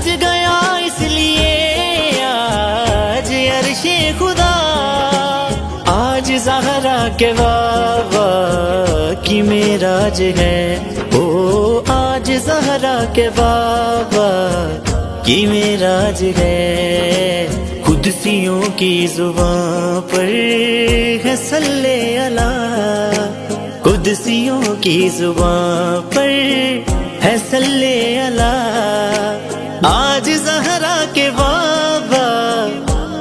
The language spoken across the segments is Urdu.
سج گیا اس لیے آج عرش خدا، آج زہرا کے بابا کی معراج ہے، او آج زہرا کے بابا کی معراج ہے۔ قدسیوں کی زبان پر ہے صلی اللہ، قدسیوں کی زبان پر ہے صلی اللہ، آج زہرا کے بابا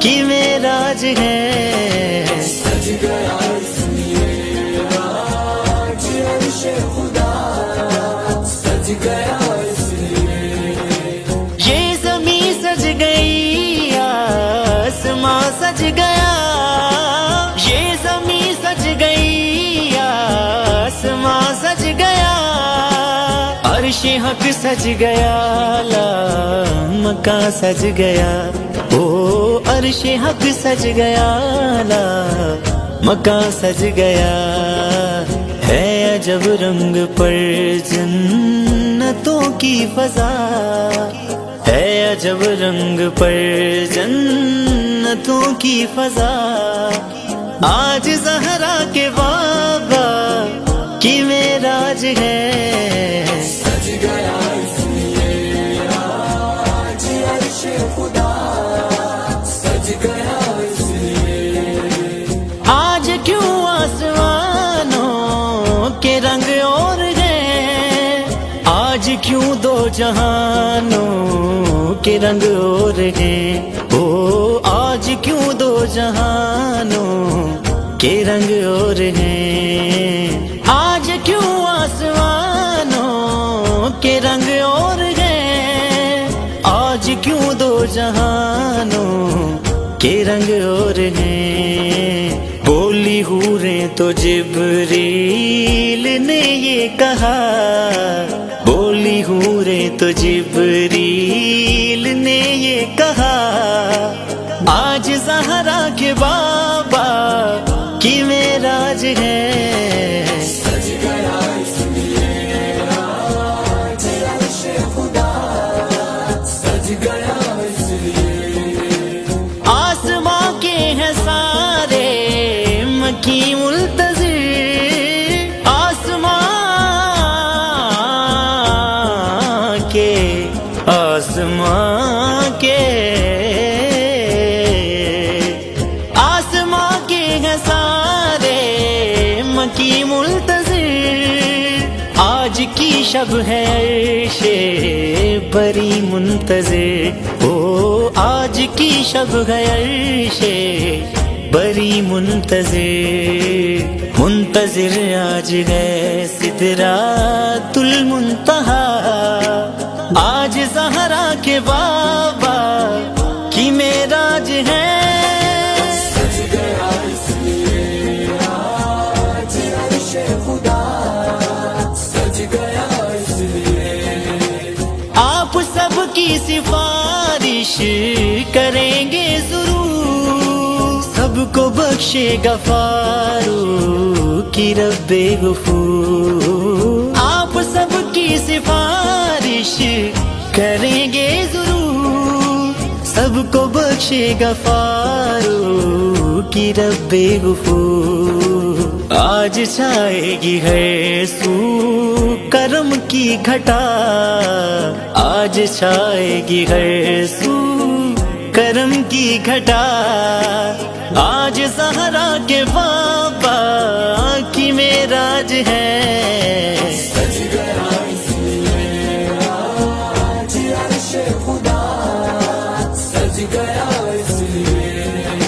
کی معراج ہے۔ سج گیا اس لیے آج عرش خدا، سج گیا اس لیے۔ یہ زمین سج گئی، آسماں سج گیا، یہ زمین سج گئی، آسماں سج گیا، عرش حق سج گیا، لا مکان سج گیا، او عرش حق سج گیا، لا مکان سج گیا، ہے عجب رنگ پر جنتوں کی فضا، ہے عجب رنگ پر جنتوں کی فضا، آج زہرا کے بابا کی معراج ہے۔ سج گیا اس لیے آج عرش خدا، سج گیا اس لیے۔ آج کیوں آسمانوں کے رنگ اور ہیں، آج کیوں دو جہانوں کے رنگ اور ہیں، او آج کیوں دو جہانوں کے رنگ اور ہیں، آج کیوں آسمانوں کے رنگ اور ہیں، آج کیوں دو جہانوں کے رنگ اور ہیں۔ بولی حوریں تو جبریل نے یہ کہا، بولی حوریں تو جبریل نے یہ کہا، آج زہرا کے بابا کی معراج ہے۔ سج گیا اس لیے آج عرش خدا، سج گیا اس لیے۔ آسماں کے ہیں سارے مکی منتظر، آسماں کے آسماں کے آسماں کے ہیں سارے مکی منتظر، آج کی شب ہے عرش بری منتظر، او آج کی شب ہے عرش بری منتظر، منتظر آج ہے سدرات المنتہا، آج زہرا کے بابا کی معراج ہے۔ سج گیا اس لیے آج عرش خدا، سج گیا اس لیے۔ آپ سب کی سفارش کریں گے ضرور، سب کو بخشے گا فاروق کی رب غفور، آپ سب کی سفارش کریں گے ضرور، سب کو بخشے گا فاروق کی رب غفور، آج چھائے گی ہے سو کرم کی گھٹا، آج چھائے گی ہے سو کرم کی گھٹا، آج زہرا کے بابا کی معراج ہے۔ سج گیا اس لیے آج عرش خدا۔